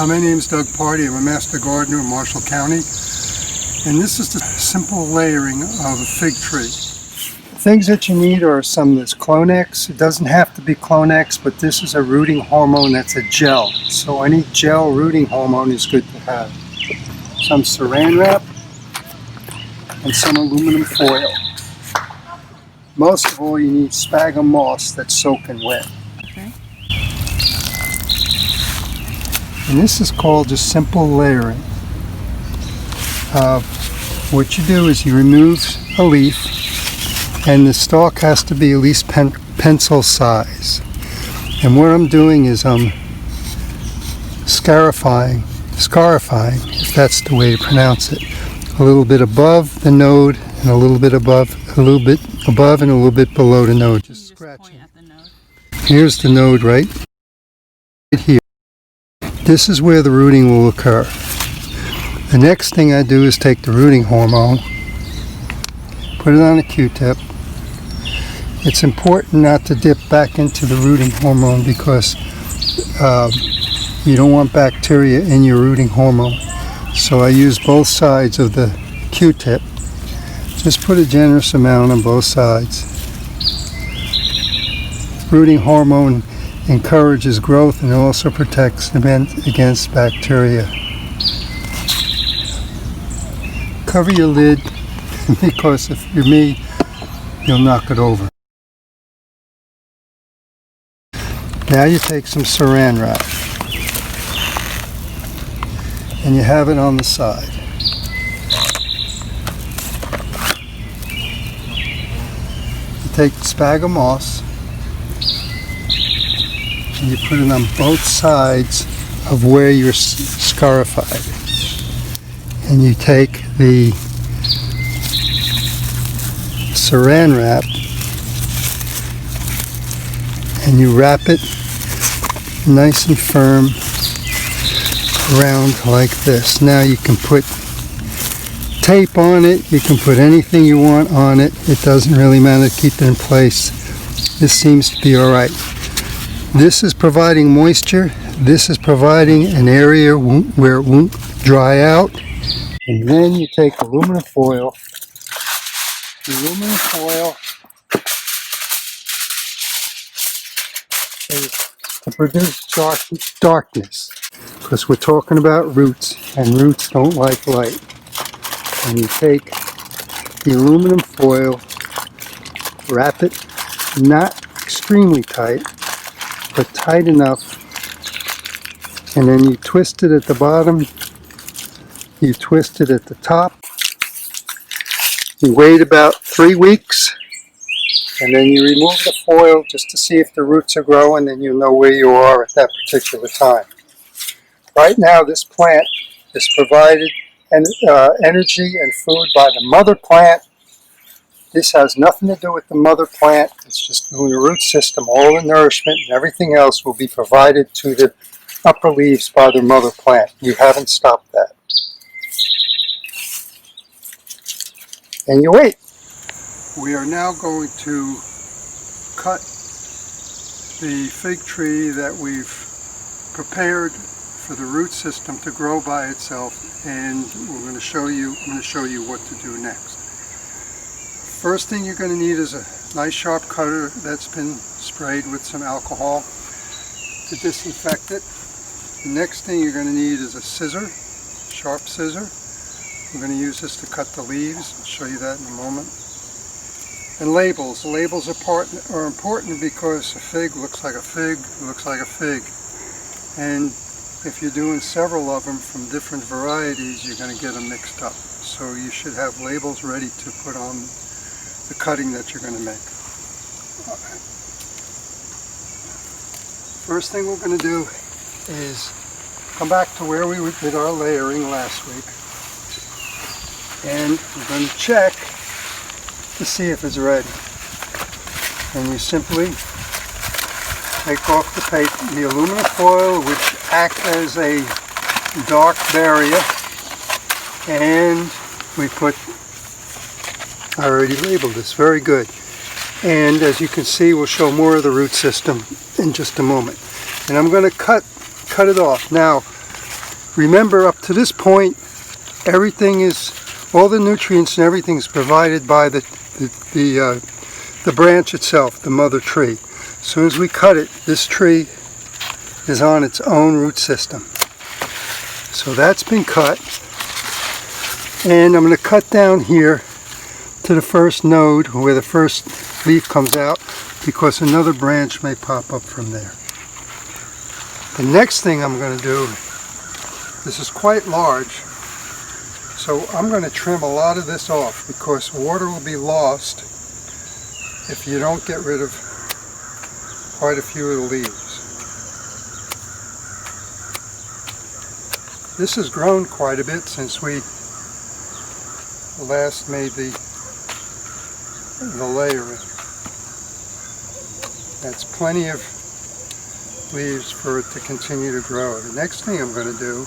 My name is Doug Pardy. I'm a master gardener in Marshall County, and this is the simple layering of a fig tree. Things that you need are some of this Clonex. It doesn't have to be Clonex, but this is a rooting hormone that's a gel. So any gel rooting hormone is good to have. Some saran wrap and some aluminum foil. Most of all, you need sphagnum moss that's soaking wet. Okay. And this is called just simple layering. What you do is you remove a leaf, and the stalk has to be at least pencil size. And what I'm doing is I'm scarifying, if that's the way to pronounce it, a little bit above the node and a little bit above, and a little bit below the node. Just scratching. Point at the node. Here's the node right here. This is where the rooting will occur. The next thing I do is take the rooting hormone, put it on a Q-tip. It's important not to dip back into the rooting hormone because you don't want bacteria in your rooting hormone. So I use both sides of the Q-tip. Just put a generous amount on both sides. Rooting hormone encourages growth and also protects against bacteria. Cover your lid because if you're me, you'll knock it over. Now you take some saran wrap and you have it on the side. You take the sphagnum moss and you put it on both sides of where you're scarified. And you take the saran wrap and you wrap it nice and firm around like this. Now you can put tape on it, you can put anything you want on it. It doesn't really matter to keep it in place. This seems to be alright. This is providing moisture. This is providing an area where it won't dry out. And then you take aluminum foil. The aluminum foil is to produce darkness, because we're talking about roots, and roots don't like light. And you take the aluminum foil, wrap it not extremely tight, but tight enough, and then you twist it at the bottom, you twist it at the top. You wait about 3 weeks, and then you remove the foil just to see if the roots are growing, and you'll know where you are at that particular time. Right now, this plant is provided energy and food by the mother plant. This has nothing to do with the mother plant. It's just doing the root system. All the nourishment and everything else will be provided to the upper leaves by the mother plant. You haven't stopped that. And you wait. We are now going to cut the fig tree that we've prepared for the root system to grow by itself, and I'm going to show you what to do next. First thing you're going to need is a nice sharp cutter that's been sprayed with some alcohol to disinfect it. The next thing you're going to need is a scissor, sharp scissor. I'm going to use this to cut the leaves. I'll show you that in a moment. And labels. Labels are important because a fig looks like a fig, looks like a fig. And if you're doing several of them from different varieties, you're going to get them mixed up. So you should have labels ready to put on the cutting that you're going to make. First thing we're going to do is come back to where we did our layering last week. And we're going to check to see if it's ready. And you simply take off the paper, the aluminum foil, which acts as a dark barrier, and we put, I already labeled this, very good. And as you can see, we'll show more of the root system in just a moment. And I'm going to cut it off. Now, Remember, up to this point, everything is, all the nutrients and everything is provided by the branch itself, the mother tree. As soon as we cut it, this tree is on its own root system. So that's been cut. And I'm going to cut down here to the first node where the first leaf comes out, because another branch may pop up from there. The next thing I'm going to do, this is quite large, so I'm going to trim a lot of this off, because water will be lost if you don't get rid of quite a few of the leaves. This has grown quite a bit since we last made the layering. That's plenty of leaves for it to continue to grow. The next thing I'm going to do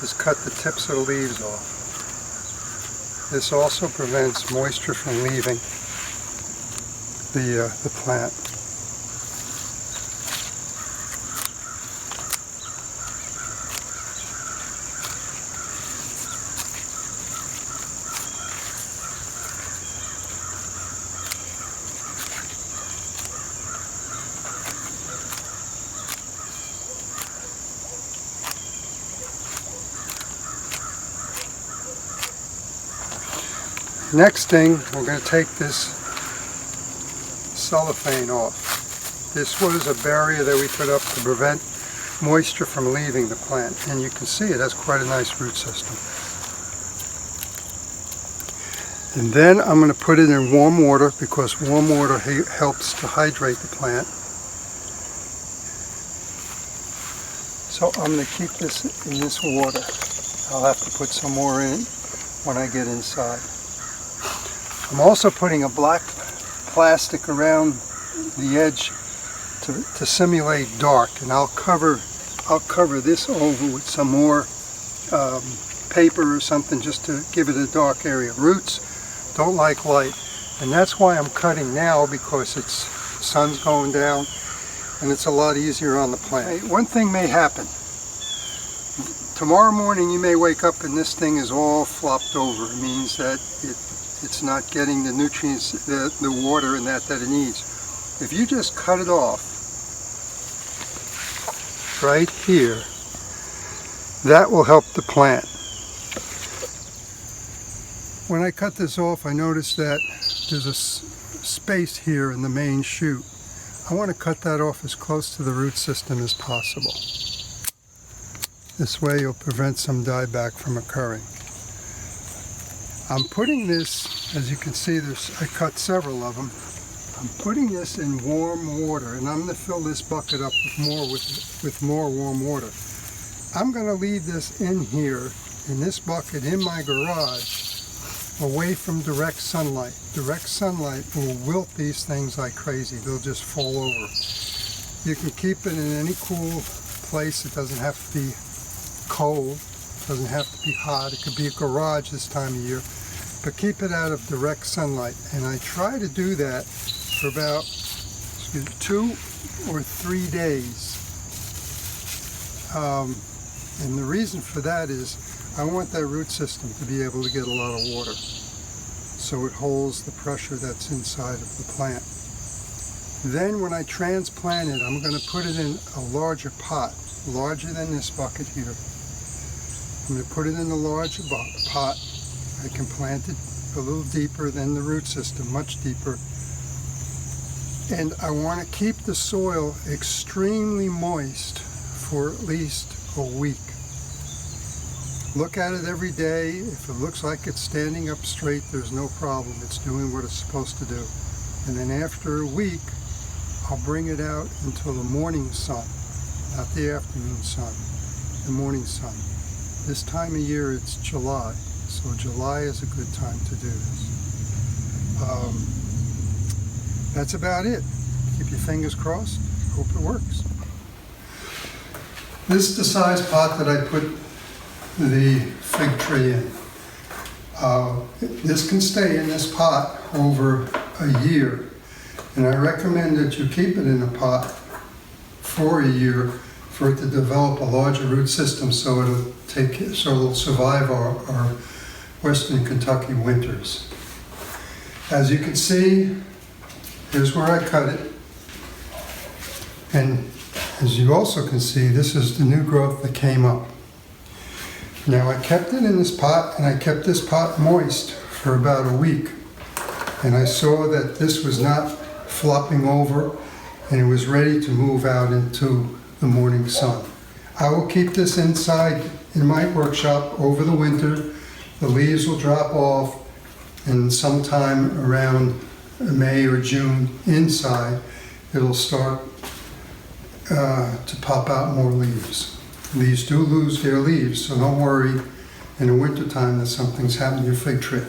is cut the tips of the leaves off. This also prevents moisture from leaving the plant. Next thing, we're going to take this cellophane off. This was a barrier that we put up to prevent moisture from leaving the plant, and you can see it has quite a nice root system. And then I'm going to put it in warm water, because warm water helps to hydrate the plant. So I'm going to keep this in this water. I'll have to put some more in when I get inside. I'm also putting a black plastic around the edge to simulate dark, and I'll cover this over with some more paper or something just to give it a dark area. Roots don't like light, and that's why I'm cutting now, because the sun's going down and it's a lot easier on the plant. One thing may happen. Tomorrow morning you may wake up and this thing is all flopped over. It means that it's not getting the nutrients, the water and that it needs. If you just cut it off right here, that will help the plant. When I cut this off, I noticed that there's a space here in the main shoot. I want to cut that off as close to the root system as possible. This way you'll prevent some dieback from occurring. I'm putting this, as you can see, I cut several of them. I'm putting this in warm water, and I'm going to fill this bucket up with more warm water. I'm going to leave this in here, in this bucket, in my garage, away from direct sunlight. Direct sunlight will wilt these things like crazy. They'll just fall over. You can keep it in any cool place. It doesn't have to be cold. It doesn't have to be hot. It could be a garage this time of year. But keep it out of direct sunlight. And I try to do that for about 2 or 3 days. And the reason for that is I want that root system to be able to get a lot of water, so it holds the pressure that's inside of the plant. Then when I transplant it, I'm going to put it in a larger pot, larger than this bucket here. I'm going to put it in a larger pot. I can plant it a little deeper than the root system, much deeper. And I want to keep the soil extremely moist for at least a week. Look at it every day. If it looks like it's standing up straight, there's no problem. It's doing what it's supposed to do. And then after a week, I'll bring it out until the morning sun, not the afternoon sun, the morning sun. This time of year it's July, so July is a good time to do this. That's about it. Keep your fingers crossed. Hope it works. This is the size pot that I put the fig tree in. This can stay in this pot over a year, and I recommend that you keep it in a pot for a year, for it to develop a larger root system so it'll survive our Western Kentucky winters. As you can see, here's where I cut it. And as you also can see, this is the new growth that came up. Now I kept it in this pot, and I kept this pot moist for about a week. And I saw that this was not flopping over, and it was ready to move out into the morning sun. I will keep this inside in my workshop over the winter. The leaves will drop off, and sometime around May or June inside, it'll start to pop out more leaves. Leaves do lose their leaves, so don't worry in the wintertime that something's happened to your fig tree.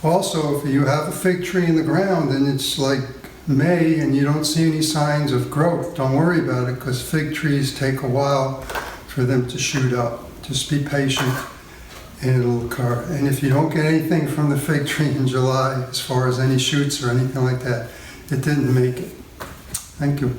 Also, if you have a fig tree in the ground and it's like May and you don't see any signs of growth, don't worry about it, because fig trees take a while for them to shoot up. Just be patient and it'll occur. And if you don't get anything from the fig tree in July, as far as any shoots or anything like that, it didn't make it. Thank you.